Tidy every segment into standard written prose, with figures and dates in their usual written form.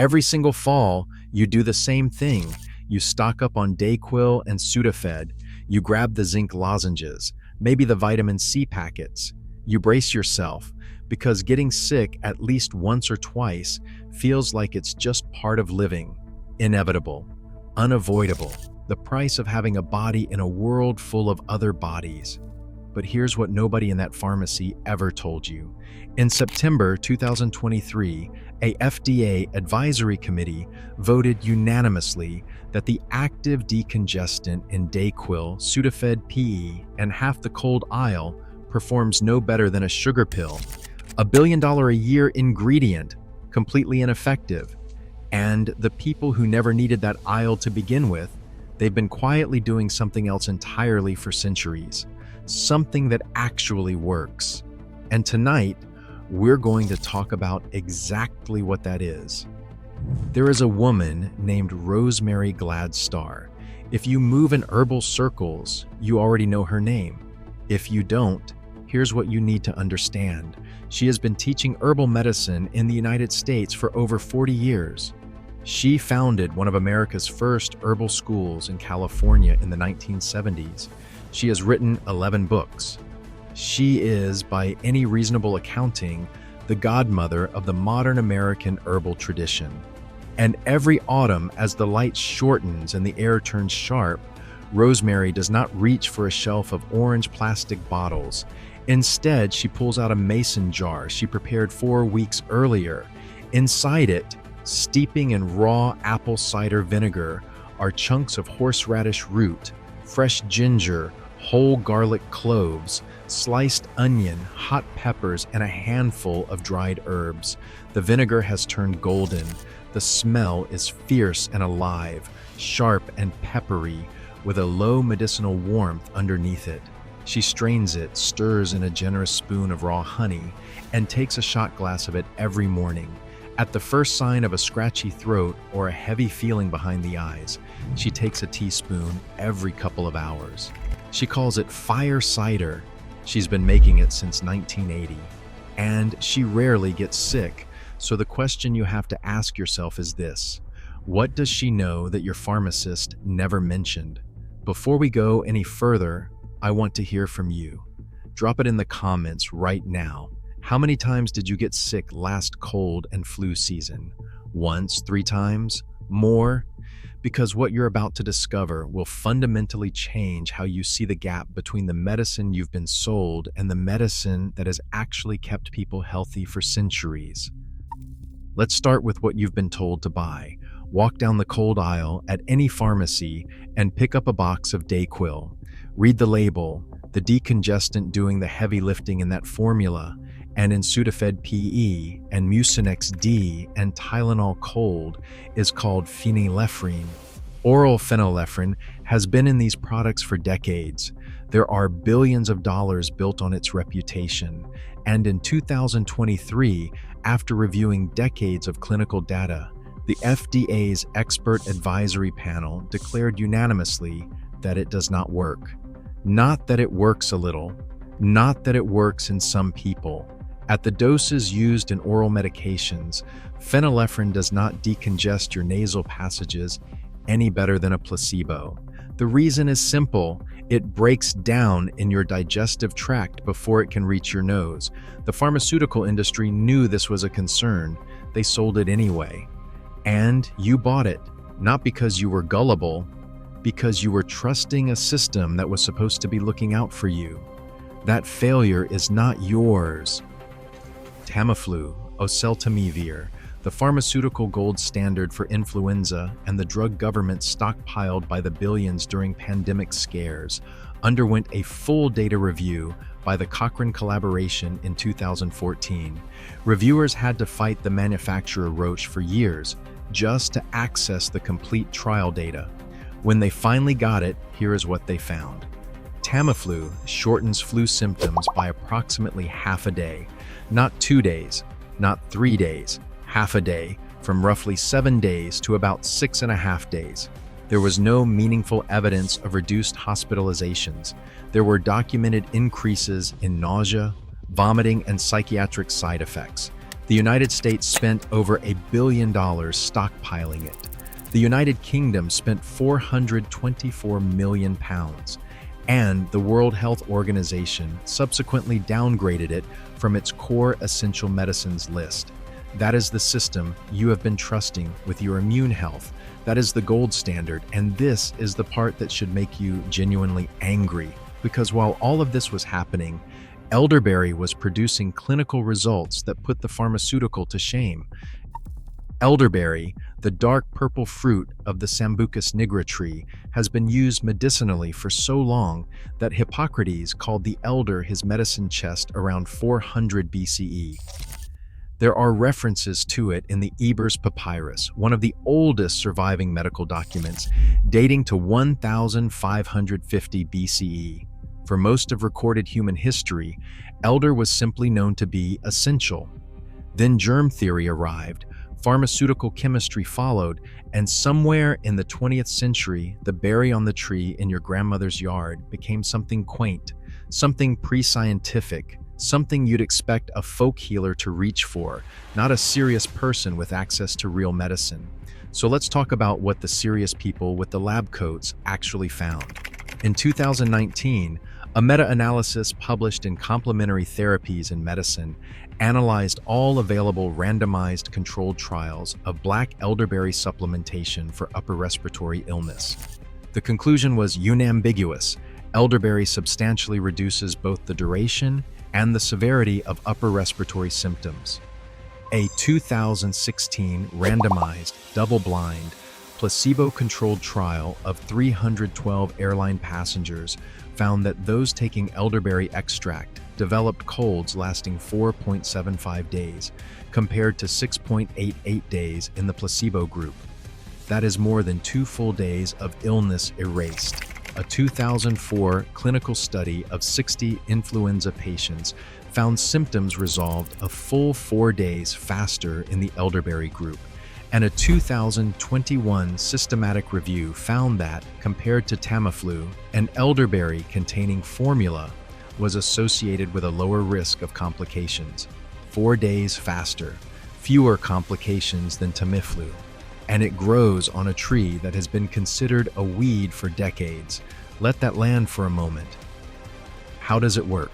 Every single fall, you do the same thing. You stock up on DayQuil and Sudafed. You grab the zinc lozenges, maybe the vitamin C packets. You brace yourself, because getting sick at least once or twice feels like it's just part of living. Inevitable. Unavoidable. The price of having a body in a world full of other bodies. But here's what nobody in that pharmacy ever told you. In September 2023, a FDA advisory committee voted unanimously that the active decongestant in DayQuil, Sudafed PE, and half the cold aisle performs no better than a sugar pill. $1 billion a year ingredient, completely ineffective. And the people who never needed that aisle to begin with, they've been quietly doing something else entirely for centuries. Something that actually works. And tonight, we're going to talk about exactly what that is. There is a woman named Rosemary Gladstar. If you move in herbal circles, you already know her name. If you don't, here's what you need to understand. She has been teaching herbal medicine in the United States for over 40 years. She founded one of America's first herbal schools in California in the 1970s. She has written 11 books. She is, by any reasonable accounting, the godmother of the modern American herbal tradition. And every autumn, as the light shortens and the air turns sharp, Rosemary does not reach for a shelf of orange plastic bottles. Instead, she pulls out a mason jar she prepared 4 weeks earlier. Inside it, steeping in raw apple cider vinegar, are chunks of horseradish root, fresh ginger, whole garlic cloves, sliced onion, hot peppers, and a handful of dried herbs. The vinegar has turned golden. The smell is fierce and alive, sharp and peppery, with a low medicinal warmth underneath it. She strains it, stirs in a generous spoon of raw honey, and takes a shot glass of it every morning. At the first sign of a scratchy throat or a heavy feeling behind the eyes, she takes a teaspoon every couple of hours. She calls it fire cider. She's been making it since 1980. And she rarely gets sick, so the question you have to ask yourself is this: what does she know that your pharmacist never mentioned? Before we go any further, I want to hear from you. Drop it in the comments right now. How many times did you get sick last cold and flu season? Once, 3 times? More? Because what you're about to discover will fundamentally change how you see the gap between the medicine you've been sold and the medicine that has actually kept people healthy for centuries. Let's start with what you've been told to buy. Walk down the cold aisle at any pharmacy and pick up a box of DayQuil. Read the label, the decongestant doing the heavy lifting in that formula, and in Sudafed PE and Mucinex D and Tylenol Cold is called phenylephrine. Oral phenylephrine has been in these products for decades. There are billions of dollars built on its reputation. And in 2023, after reviewing decades of clinical data, the FDA's expert advisory panel declared unanimously that it does not work. Not that it works a little, not that it works in some people. At the doses used in oral medications, phenylephrine does not decongest your nasal passages any better than a placebo. The reason is simple: it breaks down in your digestive tract before it can reach your nose. The pharmaceutical industry knew this was a concern. They sold it anyway. And you bought it, not because you were gullible, because you were trusting a system that was supposed to be looking out for you. That failure is not yours. Tamiflu, oseltamivir, the pharmaceutical gold standard for influenza and the drug government stockpiled by the billions during pandemic scares, underwent a full data review by the Cochrane Collaboration in 2014. Reviewers had to fight the manufacturer Roche for years just to access the complete trial data. When they finally got it, here is what they found. Tamiflu shortens flu symptoms by approximately half a day. Not 2 days, not 3 days, half a day, from roughly 7 days to about 6.5 days. There was no meaningful evidence of reduced hospitalizations. There were documented increases in nausea, vomiting, and psychiatric side effects. The United States spent over $1 billion stockpiling it. The United Kingdom spent 424 million pounds, and the World Health Organization subsequently downgraded it from its core essential medicines list. That is the system you have been trusting with your immune health. That is the gold standard, and this is the part that should make you genuinely angry. Because while all of this was happening, elderberry was producing clinical results that put the pharmaceutical to shame. Elderberry, the dark purple fruit of the Sambucus nigra tree, has been used medicinally for so long that Hippocrates called the elder his medicine chest around 400 BCE. There are references to it in the Ebers Papyrus, one of the oldest surviving medical documents, dating to 1550 BCE. For most of recorded human history, elder was simply known to be essential. Then germ theory arrived, pharmaceutical chemistry followed, and somewhere in the 20th century, the berry on the tree in your grandmother's yard became something quaint, something pre-scientific, something you'd expect a folk healer to reach for, not a serious person with access to real medicine. So let's talk about what the serious people with the lab coats actually found. In 2019, a meta-analysis published in Complementary Therapies in Medicine analyzed all available randomized controlled trials of black elderberry supplementation for upper respiratory illness. The conclusion was unambiguous. Elderberry substantially reduces both the duration and the severity of upper respiratory symptoms. A 2016 randomized, double-blind, placebo-controlled trial of 312 airline passengers found that those taking elderberry extract developed colds lasting 4.75 days, compared to 6.88 days in the placebo group. That is more than 2 full days of illness erased. A 2004 clinical study of 60 influenza patients found symptoms resolved a full 4 days faster in the elderberry group. And a 2021 systematic review found that, compared to Tamiflu, an elderberry containing formula was associated with a lower risk of complications, 4 days faster, fewer complications than Tamiflu. And it grows on a tree that has been considered a weed for decades. Let that land for a moment. How does it work?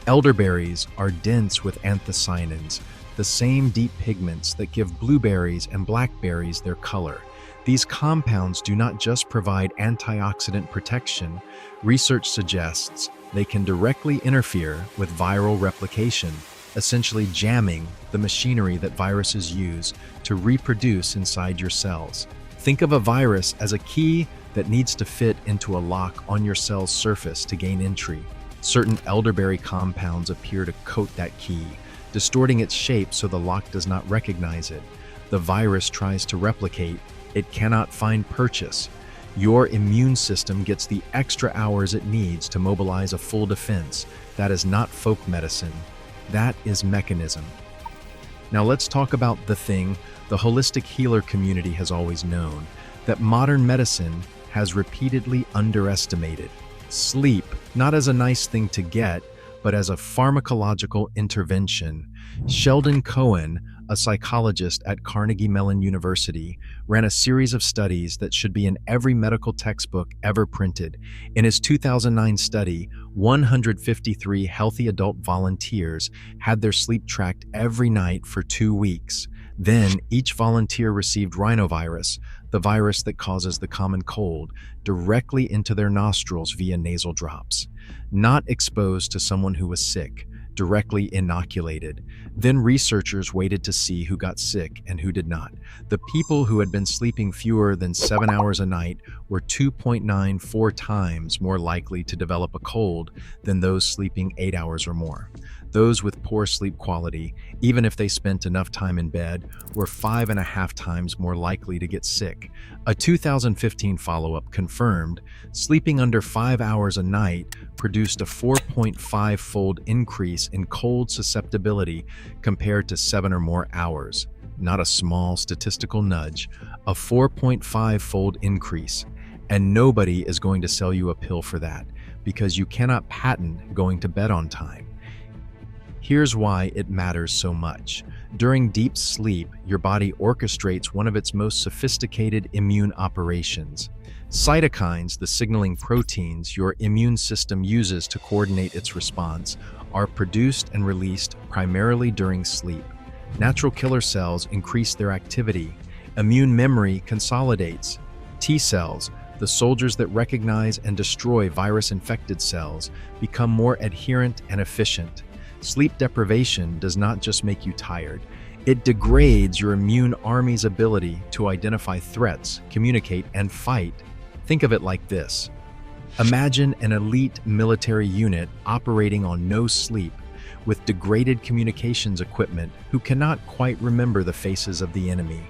Elderberries are dense with anthocyanins, the same deep pigments that give blueberries and blackberries their color. These compounds do not just provide antioxidant protection. Research suggests they can directly interfere with viral replication, essentially jamming the machinery that viruses use to reproduce inside your cells. Think of a virus as a key that needs to fit into a lock on your cell's surface to gain entry. Certain elderberry compounds appear to coat that key, distorting its shape so the lock does not recognize it. The virus tries to replicate. It cannot find purchase. Your immune system gets the extra hours it needs to mobilize a full defense. That is not folk medicine. That is mechanism. Now let's talk about the thing the holistic healer community has always known, that modern medicine has repeatedly underestimated. Sleep, not as a nice thing to get, but as a pharmacological intervention. Sheldon Cohen, a psychologist at Carnegie Mellon University, ran a series of studies that should be in every medical textbook ever printed. In his 2009 study, 153 healthy adult volunteers had their sleep tracked every night for 2 weeks. Then, each volunteer received rhinovirus, the virus that causes the common cold, directly into their nostrils via nasal drops. Not exposed to someone who was sick, directly inoculated. Then researchers waited to see who got sick and who did not. The people who had been sleeping fewer than 7 hours a night were 2.94 times more likely to develop a cold than those sleeping 8 hours or more. Those with poor sleep quality, even if they spent enough time in bed, were 5.5 times more likely to get sick. A 2015 follow-up confirmed sleeping under 5 hours a night produced a 4.5-fold increase in cold susceptibility compared to 7 or more hours. Not a small statistical nudge, a 4.5-fold increase. And nobody is going to sell you a pill for that, because you cannot patent going to bed on time. Here's why it matters so much. During deep sleep, your body orchestrates one of its most sophisticated immune operations. Cytokines, the signaling proteins your immune system uses to coordinate its response, are produced and released primarily during sleep. Natural killer cells increase their activity. Immune memory consolidates. T cells, the soldiers that recognize and destroy virus-infected cells, become more adherent and efficient. Sleep deprivation does not just make you tired. It degrades your immune army's ability to identify threats, communicate, and fight. Think of it like this. Imagine an elite military unit operating on no sleep, with degraded communications equipment who cannot quite remember the faces of the enemy.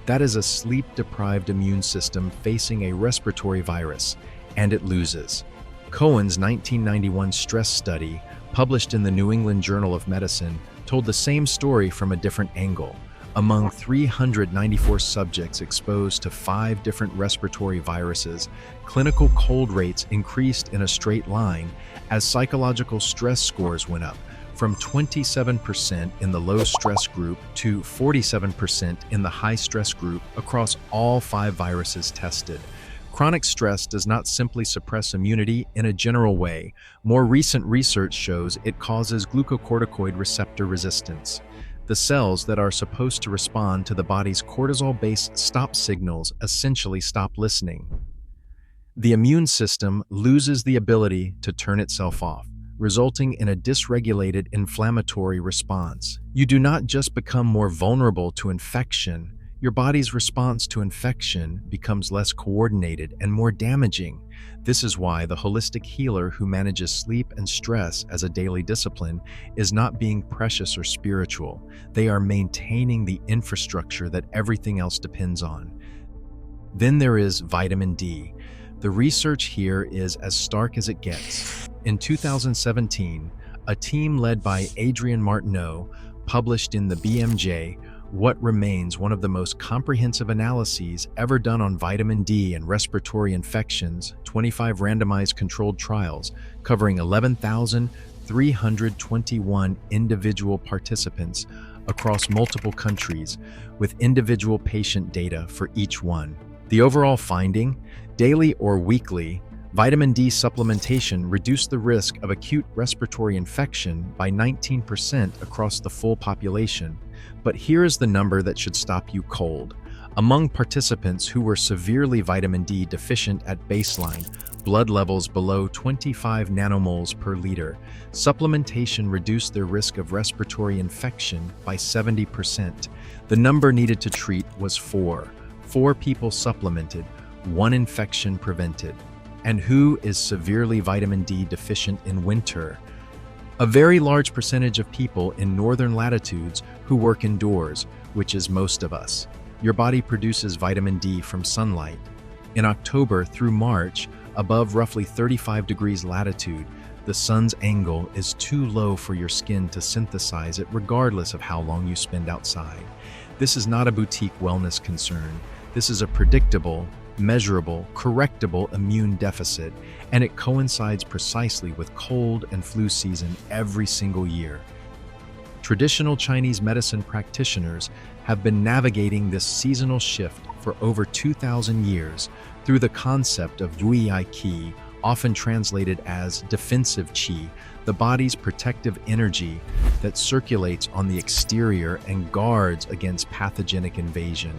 That is a sleep-deprived immune system facing a respiratory virus, and it loses. Cohen's 1991 stress study, published in the New England Journal of Medicine, told the same story from a different angle. Among 394 subjects exposed to 5 different respiratory viruses, clinical cold rates increased in a straight line as psychological stress scores went up, from 27% in the low-stress group to 47% in the high-stress group across all 5 viruses tested. Chronic stress does not simply suppress immunity in a general way. More recent research shows it causes glucocorticoid receptor resistance. The cells that are supposed to respond to the body's cortisol-based stop signals essentially stop listening. The immune system loses the ability to turn itself off, resulting in a dysregulated inflammatory response. You do not just become more vulnerable to infection, your body's response to infection becomes less coordinated and more damaging. This is why the holistic healer who manages sleep and stress as a daily discipline is not being precious or spiritual. They are maintaining the infrastructure that everything else depends on. Then there is vitamin D. The research here is as stark as it gets. In 2017, a team led by Adrian Martineau published in the BMJ what remains one of the most comprehensive analyses ever done on vitamin D and respiratory infections, 25 randomized controlled trials covering 11,321 individual participants across multiple countries, with individual patient data for each one. The overall finding: daily or weekly, vitamin D supplementation reduced the risk of acute respiratory infection by 19% across the full population. But here is the number that should stop you cold. Among participants who were severely vitamin D deficient at baseline, blood levels below 25 nanomoles per liter, supplementation reduced their risk of respiratory infection by 70%. The number needed to treat was 4. 4 people supplemented, 1 infection prevented. And who is severely vitamin D deficient in winter? A very large percentage of people in northern latitudes who work indoors, which is most of us. Your body produces vitamin D from sunlight. In October through March, above roughly 35 degrees latitude, the sun's angle is too low for your skin to synthesize it regardless of how long you spend outside. This is not a boutique wellness concern. This is a predictable, measurable, correctable immune deficit, and it coincides precisely with cold and flu season every single year. Traditional Chinese medicine practitioners have been navigating this seasonal shift for over 2,000 years through the concept of Wuyai Qi, often translated as defensive qi, the body's protective energy that circulates on the exterior and guards against pathogenic invasion.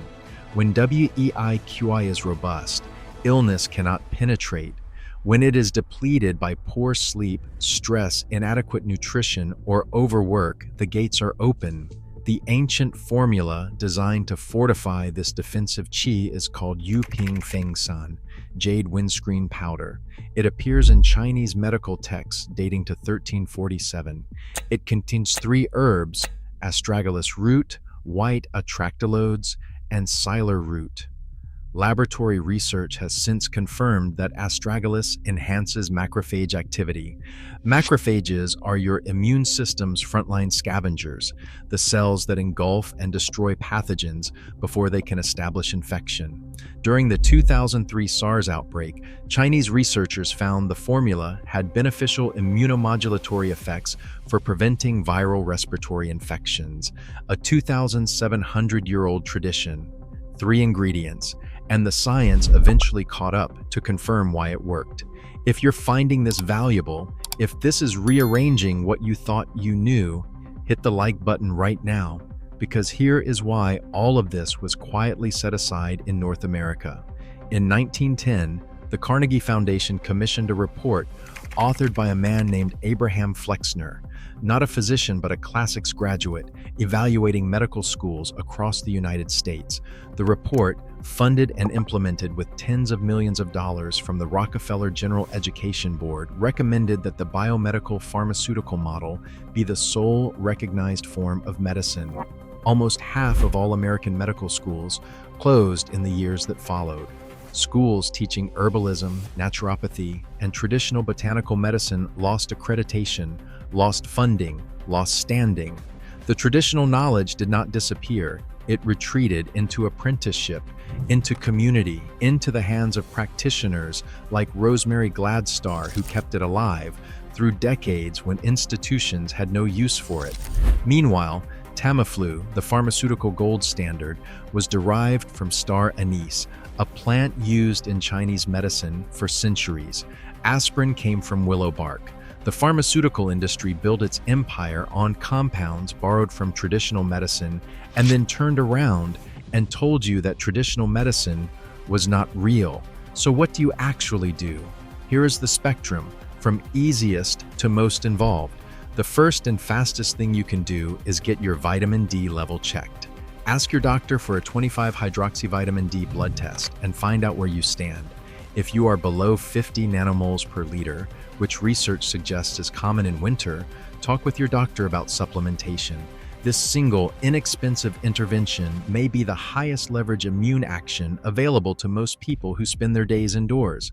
When Wei Qi is robust, illness cannot penetrate. When it is depleted by poor sleep, stress, inadequate nutrition, or overwork, the gates are open. The ancient formula designed to fortify this defensive qi is called Yuping Feng San, jade windscreen powder. It appears in Chinese medical texts dating to 1347. It contains 3 herbs: astragalus root, white atractylodes, and siler root. Laboratory research has since confirmed that astragalus enhances macrophage activity. Macrophages are your immune system's frontline scavengers, the cells that engulf and destroy pathogens before they can establish infection. During the 2003 SARS outbreak, Chinese researchers found the formula had beneficial immunomodulatory effects for preventing viral respiratory infections, a 2,700-year-old tradition. 3 ingredients, and the science eventually caught up to confirm why it worked. If you're finding this valuable, if this is rearranging what you thought you knew, hit the like button right now, because here is why all of this was quietly set aside in North America. In 1910, the Carnegie Foundation commissioned a report authored by a man named Abraham Flexner, not a physician but a classics graduate, evaluating medical schools across the United States. The report, funded and implemented with tens of millions of dollars from the Rockefeller General Education Board, recommended that the biomedical pharmaceutical model be the sole recognized form of medicine. Almost half of all American medical schools closed in the years that followed. Schools teaching herbalism, naturopathy, and traditional botanical medicine lost accreditation, lost funding, lost standing. The traditional knowledge did not disappear. It retreated into apprenticeship, into community, into the hands of practitioners like Rosemary Gladstar, who kept it alive through decades when institutions had no use for it. Meanwhile, Tamiflu, the pharmaceutical gold standard, was derived from star anise, a plant used in Chinese medicine for centuries. Aspirin came from willow bark. The pharmaceutical industry built its empire on compounds borrowed from traditional medicine and then turned around and told you that traditional medicine was not real. So what do you actually do? Here is the spectrum, from easiest to most involved. The first and fastest thing you can do is get your vitamin D level checked. Ask your doctor for a 25-hydroxyvitamin D blood test and find out where you stand. If you are below 50 nanomoles per liter, which research suggests is common in winter, talk with your doctor about supplementation. This single, inexpensive intervention may be the highest leverage immune action available to most people who spend their days indoors.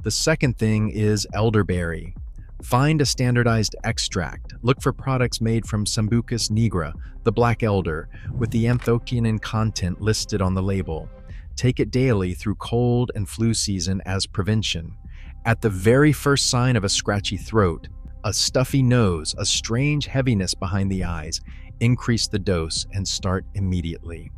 The second thing is elderberry. Find a standardized extract. Look for products made from Sambucus nigra, the black elder, with the anthocyanin content listed on the label. Take it daily through cold and flu season as prevention. At the very first sign of a scratchy throat, a stuffy nose, a strange heaviness behind the eyes, increase the dose and start immediately.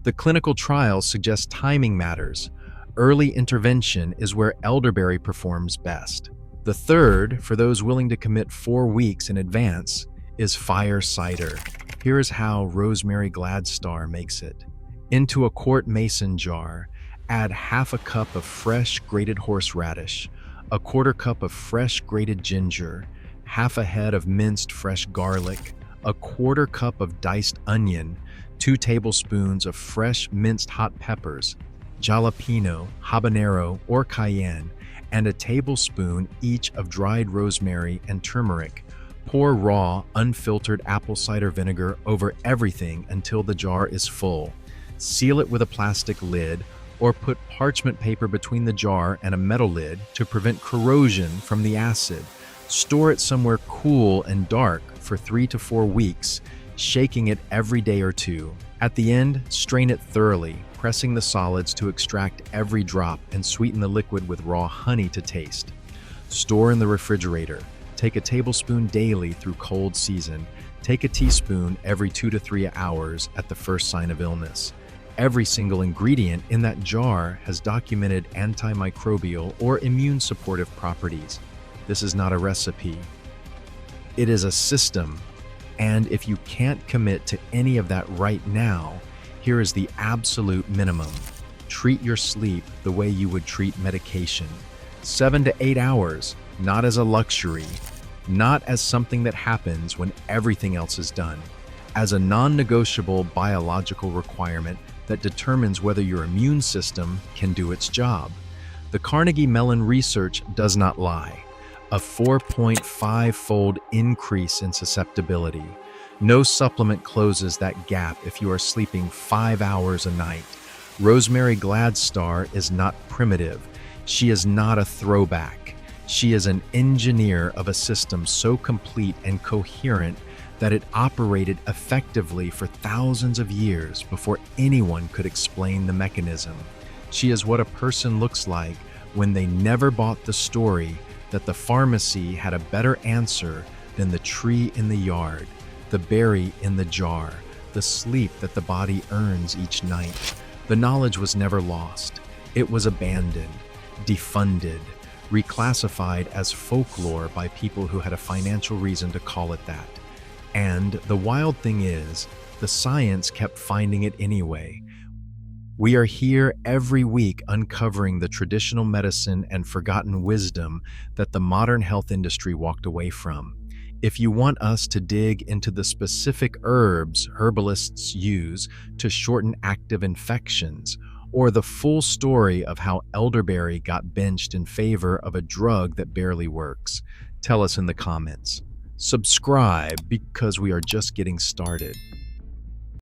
The clinical trials suggest timing matters. Early intervention is where elderberry performs best. The third, for those willing to commit 4 weeks in advance, is fire cider. Here is how Rosemary Gladstar makes it. Into a quart mason jar, add half a cup of fresh grated horseradish, a quarter cup of fresh grated ginger, half a head of minced fresh garlic, a quarter cup of diced onion, 2 tablespoons of fresh minced hot peppers, jalapeno, habanero, or cayenne, and a tablespoon each of dried rosemary and turmeric. Pour raw, unfiltered apple cider vinegar over everything until the jar is full. Seal it with a plastic lid, or put parchment paper between the jar and a metal lid to prevent corrosion from the acid. Store it somewhere cool and dark for 3 to 4 weeks, shaking it every day or two. At the end, strain it thoroughly, pressing the solids to extract every drop and sweeten the liquid with raw honey to taste. Store in the refrigerator. Take a tablespoon daily through cold season. Take a teaspoon every 2 to 3 hours at the first sign of illness. Every single ingredient in that jar has documented antimicrobial or immune supportive properties. This is not a recipe. It is a system. And if you can't commit to any of that right now, here is the absolute minimum. Treat your sleep the way you would treat medication. 7 to 8 hours, not as a luxury, not as something that happens when everything else is done, as a non-negotiable biological requirement that determines whether your immune system can do its job. The Carnegie Mellon research does not lie. A 4.5-fold increase in susceptibility. No supplement closes that gap if you are sleeping 5 hours a night. Rosemary Gladstar is not primitive. She is not a throwback. She is an engineer of a system so complete and coherent that it operated effectively for thousands of years before anyone could explain the mechanism. She is what a person looks like when they never bought the story that the pharmacy had a better answer than the tree in the yard, the berry in the jar, the sleep that the body earns each night. The knowledge was never lost. It was abandoned, defunded, reclassified as folklore by people who had a financial reason to call it that. And the wild thing is, the science kept finding it anyway. We are here every week uncovering the traditional medicine and forgotten wisdom that the modern health industry walked away from. If you want us to dig into the specific herbs herbalists use to shorten active infections, or the full story of how elderberry got benched in favor of a drug that barely works, tell us in the comments. Subscribe because we are just getting started.